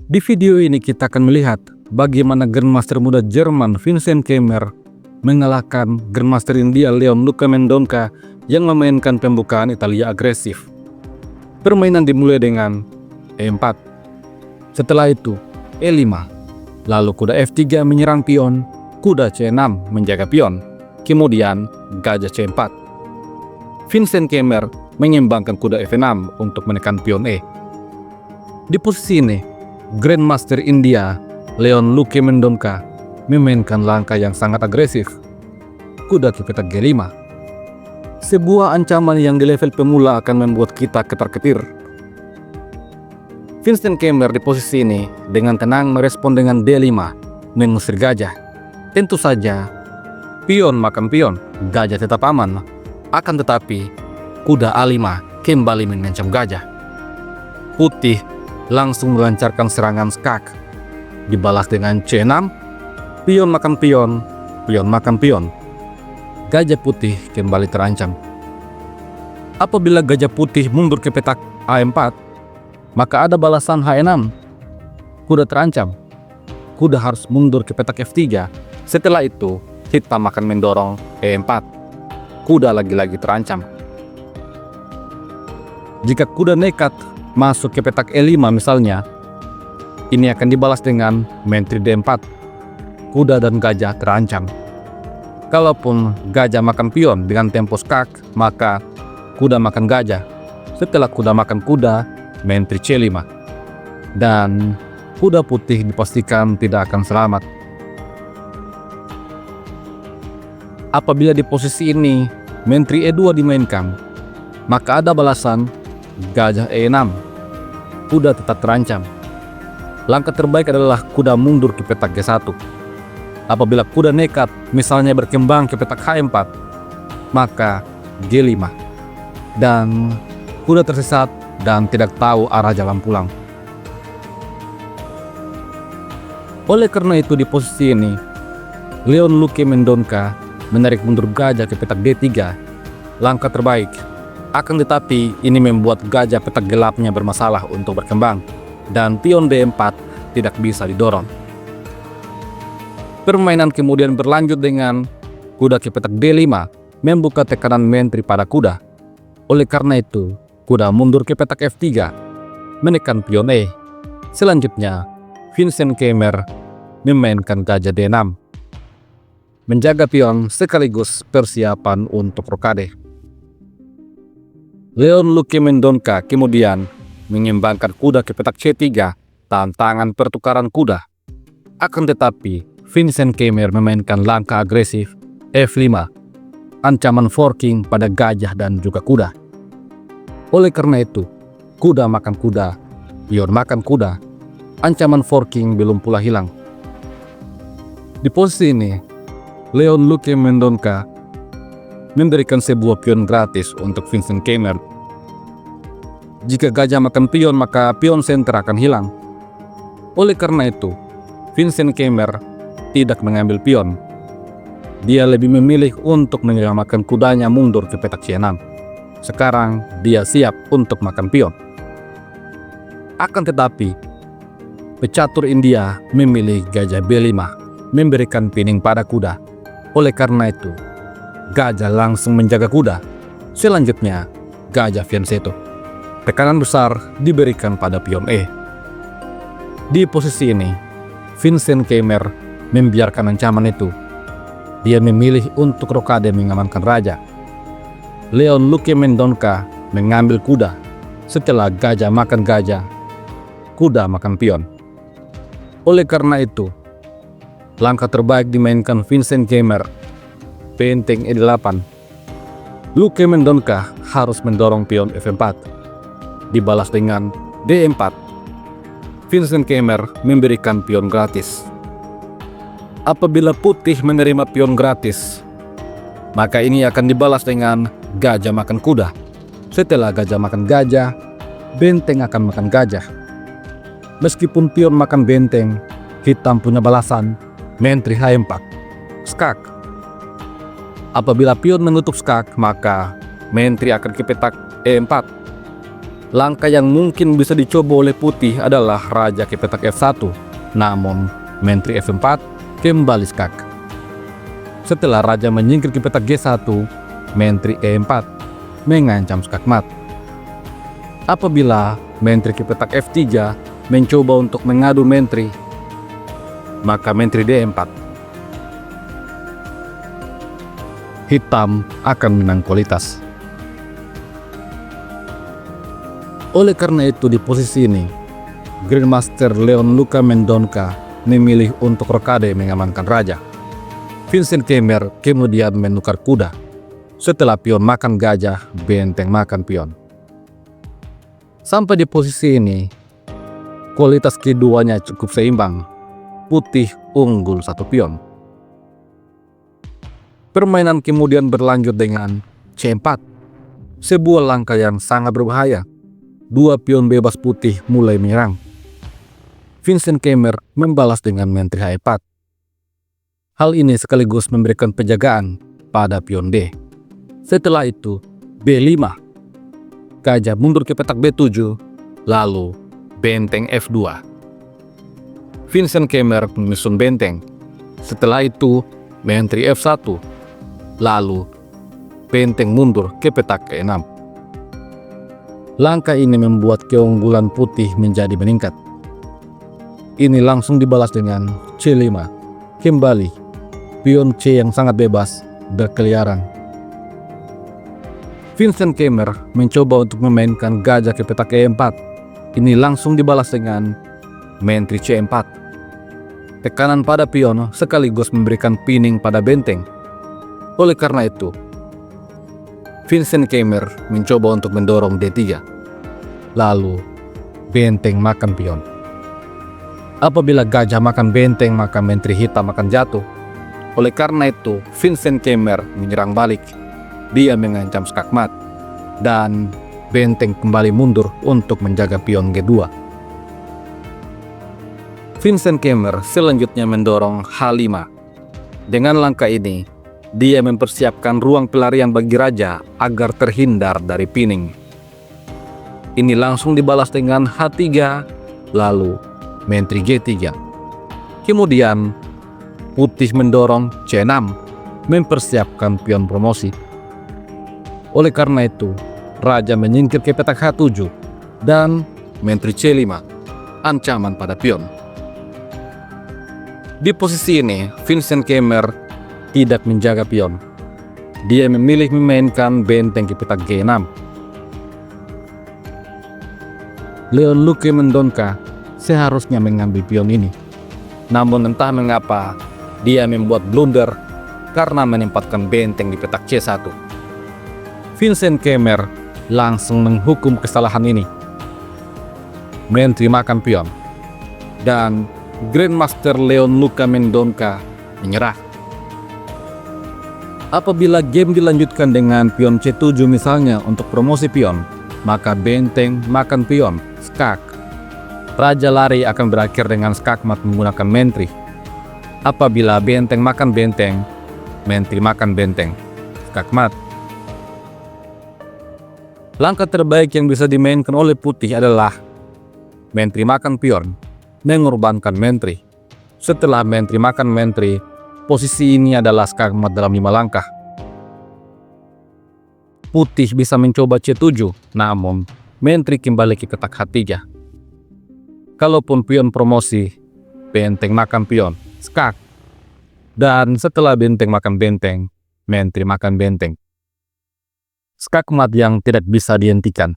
Di video ini kita akan melihat bagaimana Grandmaster muda Jerman Vincent Keymer mengalahkan Grandmaster India Leon-Luca Mendonca yang memainkan pembukaan Italia agresif. Permainan dimulai dengan E4. Setelah itu E5. Lalu kuda F3 menyerang pion, kuda C6 menjaga pion, kemudian gajah C4. Vincent Keymer menyeimbangkan kuda F6 untuk menekan pion E. Di posisi ini, Grandmaster India Leon-Luca Mendonca memainkan langkah yang sangat agresif. Kuda ke petak G5. Sebuah ancaman yang di level pemula akan membuat kita ketar-ketir. Vincent Keymer di posisi ini dengan tenang merespon dengan D5, mengusir gajah. Tentu saja, pion makan pion, gajah tetap aman. Akan tetapi, kuda A5 kembali mengancam gajah. Putih langsung melancarkan serangan skak. Dibalas dengan C6, pion makan pion, pion makan pion. Gajah putih kembali terancam. Apabila gajah putih mundur ke petak A4, maka ada balasan H6. Kuda terancam. Kuda harus mundur ke petak F3. Setelah itu, hitam akan mendorong E4. Kuda lagi-lagi terancam. Jika kuda nekat masuk ke petak E5 misalnya, ini akan dibalas dengan menteri D4. Kuda dan gajah terancam. Kalaupun gajah makan pion dengan tempo skak, maka kuda makan gajah. Setelah kuda makan kuda, menteri C5. Dan kuda putih dipastikan tidak akan selamat. Apabila di posisi ini menteri E2 dimainkan, maka ada balasan gajah E6. Kuda tetap terancam. Langkah terbaik adalah kuda mundur ke petak G1. Apabila kuda nekat misalnya berkembang ke petak H4, maka G5. Dan kuda tersesat dan tidak tahu arah jalan pulang. Oleh karena itu di posisi ini, Leon-Luca Mendonca menarik mundur gajah ke petak D3. Langkah terbaik. Akan tetapi ini membuat gajah petak gelapnya bermasalah untuk berkembang dan pion D4 tidak bisa didorong. Permainan kemudian berlanjut dengan kuda ke petak D5 membuka tekanan menteri pada kuda. Oleh karena itu, kuda mundur ke petak F3 menekan pion E. Selanjutnya, Vincent Keymer memainkan gajah D6 menjaga pion sekaligus persiapan untuk rokade. Leon-Luca Mendonca kemudian menyeimbangkan kuda ke petak C3, tantangan pertukaran kuda. Akan tetapi, Vincent Keymer memainkan langkah agresif F5, ancaman forking pada gajah dan juga kuda. Oleh karena itu, kuda makan kuda, pion makan kuda, ancaman forking belum pula hilang. Di posisi ini, Leon-Luca Mendonca memberikan sebuah pion gratis untuk Vincent Keymer. Jika gajah makan pion, maka pion center akan hilang. Oleh karena itu, Vincent Keymer tidak mengambil pion. Dia lebih memilih untuk menyelamatkan kudanya mundur ke petak C6. Sekarang dia siap untuk makan pion. Akan tetapi, pecatur India memilih gajah B5, memberikan pining pada kuda. Oleh karena itu, gajah langsung menjaga kuda. Selanjutnya, gajah fianchetto. Tekanan besar diberikan pada pion E. Di posisi ini, Vincent Keymer membiarkan ancaman itu. Dia memilih untuk rokade mengamankan raja. Leon-Luca Mendonca mengambil kuda. Setelah gajah makan gajah, kuda makan pion. Oleh karena itu, langkah terbaik dimainkan Vincent Keymer, benteng E8. Luca Mendonca harus mendorong pion F4. Dibalas dengan D4. Vincent Keymer memberikan pion gratis. Apabila putih menerima pion gratis, maka ini akan dibalas dengan gajah makan kuda. Setelah gajah makan gajah, benteng akan makan gajah. Meskipun pion makan benteng, hitam punya balasan menteri H4, skak. Apabila pion menutup skak, maka menteri akan ke petak E4. Langkah yang mungkin bisa dicoba oleh putih adalah raja ke petak F1, namun menteri F4 kembali skak. Setelah raja menyingkir ke petak G1, menteri E4 mengancam skakmat. Apabila menteri ke petak F3 mencoba untuk mengadu menteri, maka menteri D4. Hitam akan menang kualitas. Oleh karena itu di posisi ini, Grandmaster Leon Luca Mendonca memilih untuk rokade mengamankan raja. Vincent Keymer kemudian menukar kuda. Setelah pion makan gajah, benteng makan pion. Sampai di posisi ini, kualitas keduanya cukup seimbang. Putih unggul satu pion. Permainan kemudian berlanjut dengan C4. Sebuah langkah yang sangat berbahaya. Dua pion bebas putih mulai menyerang. Vincent Keymer membalas dengan menteri H4. Hal ini sekaligus memberikan penjagaan pada pion D. Setelah itu, B5. Gajah mundur ke petak B7, lalu benteng F2. Vincent Keymer menyusun benteng. Setelah itu, menteri F1, lalu benteng mundur ke petak ke-6. Langkah ini membuat keunggulan putih menjadi meningkat. Ini langsung dibalas dengan C5. Kembali, pion C yang sangat bebas berkeliaran. Vincent Keymer mencoba untuk memainkan gajah ke petak E4. Ini langsung dibalas dengan menteri C4. Tekanan pada pion sekaligus memberikan pining pada benteng. Oleh karena itu, Vincent Keymer mencoba untuk mendorong D3. Lalu, benteng makan pion. Apabila gajah makan benteng, maka menteri hitam akan jatuh. Oleh karena itu, Vincent Keymer menyerang balik. Dia mengancam skakmat. Dan benteng kembali mundur untuk menjaga pion G2. Vincent Keymer selanjutnya mendorong H5. Dengan langkah ini, dia mempersiapkan ruang pelarian bagi raja agar terhindar dari pining. Ini langsung dibalas dengan H3, lalu menteri G3. Kemudian, putih mendorong C6, mempersiapkan pion promosi. Oleh karena itu, raja menyingkir ke petak H7 dan menteri C5, ancaman pada pion. Di posisi ini, Vincent Keymer tidak menjaga pion. Dia memilih memainkan benteng ke petak G6. Leon Luca Mendonca seharusnya mengambil pion ini. Namun entah mengapa, dia membuat blunder karena menempatkan benteng di petak C1. Vincent Keymer langsung menghukum kesalahan ini. Menteri makan pion. Dan Grandmaster Leon Luca Mendonca menyerah. Apabila game dilanjutkan dengan pion C7 misalnya untuk promosi pion, maka benteng makan pion, skak. Raja lari akan berakhir dengan skakmat menggunakan menteri. Apabila benteng makan benteng, menteri makan benteng, skakmat. Langkah terbaik yang bisa dimainkan oleh putih adalah menteri makan pion, mengorbankan menteri. Setelah menteri makan menteri, posisi ini adalah skakmat dalam 5 langkah. Putih bisa mencoba C7, namun menteri kembali ke petak H3. Kalaupun pion promosi, benteng makan pion, skak. Dan setelah benteng makan benteng, menteri makan benteng. Skakmat yang tidak bisa dihentikan.